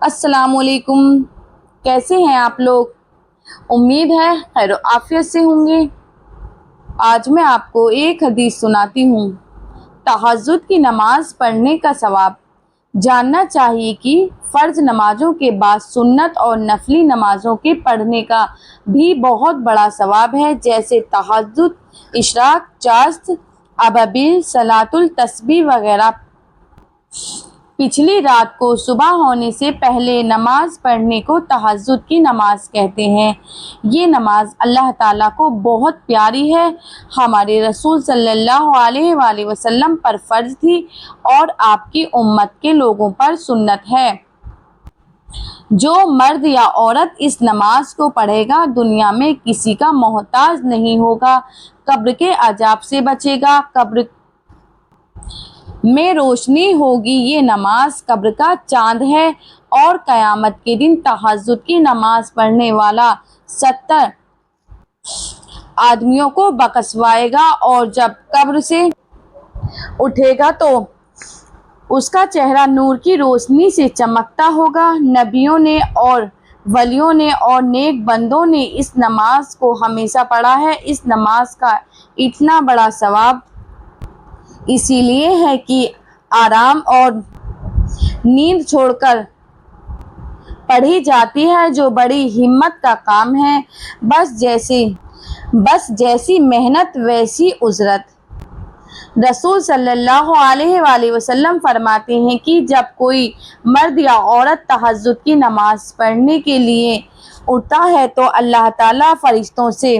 अस्सलाम वालेकुम। कैसे हैं आप लोग? उम्मीद है खैर आफियत से होंगे। आज मैं आपको एक हदीस सुनाती हूँ। तहज्जुद की नमाज पढ़ने का सवाब। जानना चाहिए कि फ़र्ज नमाजों के बाद सुन्नत और नफली नमाजों के पढ़ने का भी बहुत बड़ा सवाब है, जैसे तहज्जुद, इशराक, चाश्त, अबाबिल, सलातुल तस्बीह वगैरह। पिछली रात को सुबह होने से पहले नमाज पढ़ने को तहज्जुद की नमाज कहते हैं। ये नमाज अल्लाह ताला को बहुत प्यारी है। हमारे रसूल सल्लल्लाहु अलैहि वसल्लम पर फ़र्ज थी और आपकी उम्मत के लोगों पर सुन्नत है। जो मर्द या औरत इस नमाज को पढ़ेगा दुनिया में किसी का मोहताज नहीं होगा, कब्र के अजाब से बचेगा, कब्र में रोशनी होगी। ये नमाज कब्र का चांद है और क़यामत के दिन तहज्जुद की नमाज पढ़ने वाला 70 आदमियों को बख्शवाएगा और जब कब्र से उठेगा तो उसका चेहरा नूर की रोशनी से चमकता होगा। नबियों ने और वलियों ने और नेक बंदों ने इस नमाज को हमेशा पढ़ा है। इस नमाज का इतना बड़ा सवाब इसीलिए है कि आराम और नींद छोड़कर पढ़ी जाती है, जो बड़ी हिम्मत का काम है। बस जैसी मेहनत वैसी उजरत। रसूल सल्लल्लाहु अलैहि वसल्लम फरमाते हैं कि जब कोई मर्द या औरत तहज्जुद की नमाज पढ़ने के लिए उठता है तो अल्लाह ताला फरिश्तों से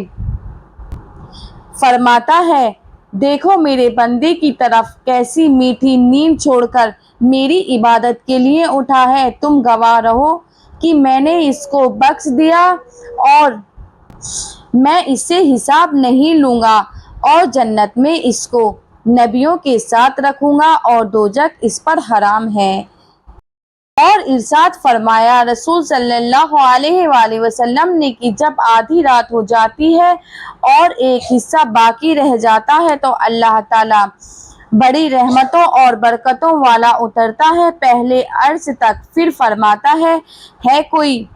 फरमाता है, देखो मेरे बंदे की तरफ कैसी मीठी नींद छोड़कर मेरी इबादत के लिए उठा है। तुम गवाह रहो कि मैंने इसको बख्श दिया और मैं इससे हिसाब नहीं लूँगा और जन्नत में इसको नबियों के साथ रखूँगा और दोजख इस पर हराम है। और इरशाद फरमाया रसूल सल्लल्लाहु अलैहि वसल्लम ने कि जब आधी रात हो जाती है और एक हिस्सा बाकी रह जाता है तो अल्लाह ताला बड़ी रहमतों और बरकतों वाला उतरता है पहले अर्श तक। फिर फरमाता है कोई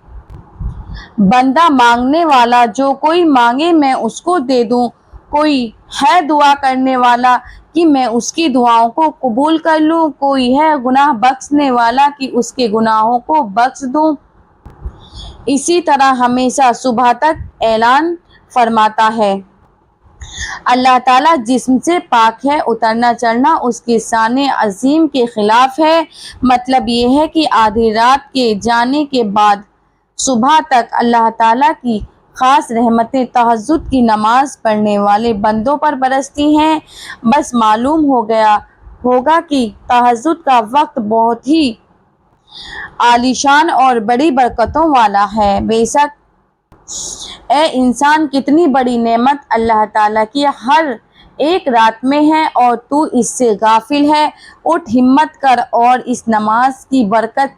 बंदा मांगने वाला, जो कोई मांगे मैं उसको दे दूं। कोई है दुआ करने वाला कि मैं उसकी दुआओं को कबूल कर लूं। कोई है गुनाह बख्शने वाला कि उसके गुनाहों को बख्श दूं। इसी तरह हमेशा सुबह तक ऐलान फरमाता है। अल्लाह ताला जिस्म से पाक है, उतरना चढ़ना उसके शान अजीम के खिलाफ है। मतलब ये है कि आधी रात के जाने के बाद सुबह तक अल्लाह ताला की ख़ास रहमतें तहज्जुद की नमाज पढ़ने वाले बंदों पर बरसती हैं। बस मालूम हो गया होगा कि तहज्जुद का वक्त बहुत ही आलीशान और बड़ी बरकतों वाला है। बेशक ए इंसान, कितनी बड़ी नेमत अल्लाह ताला की हर एक रात में है और तू इससे गाफिल है। उठ, हिम्मत कर और इस नमाज की बरकत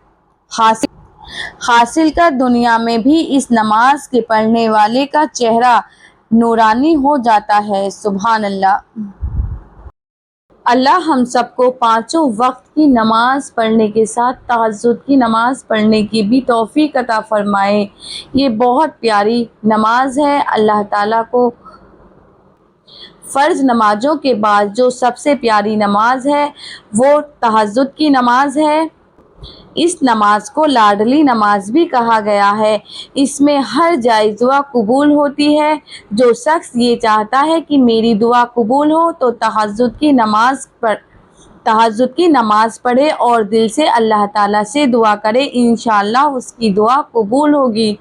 हासिल कर। दुनिया में भी इस नमाज के पढ़ने वाले का चेहरा नूरानी हो जाता है। सुभान अल्लाह। अल्लाह हम सबको पाँचों वक्त की नमाज पढ़ने के साथ तहज्जुद की नमाज पढ़ने की भी तौफीक अता फरमाए। ये बहुत प्यारी नमाज है। अल्लाह ताला को फ़र्ज नमाजों के बाद जो सबसे प्यारी नमाज है वो तहज्जुद की नमाज है। इस नमाज को लाडली नमाज भी कहा गया है। इसमें हर जायज़ दुआ कबूल होती है। जो शख्स ये चाहता है कि मेरी दुआ कबूल हो तो तहज्जुद की नमाज पढ़े और दिल से अल्लाह ताला से दुआ करे, इंशाअल्लाह उसकी दुआ कबूल होगी।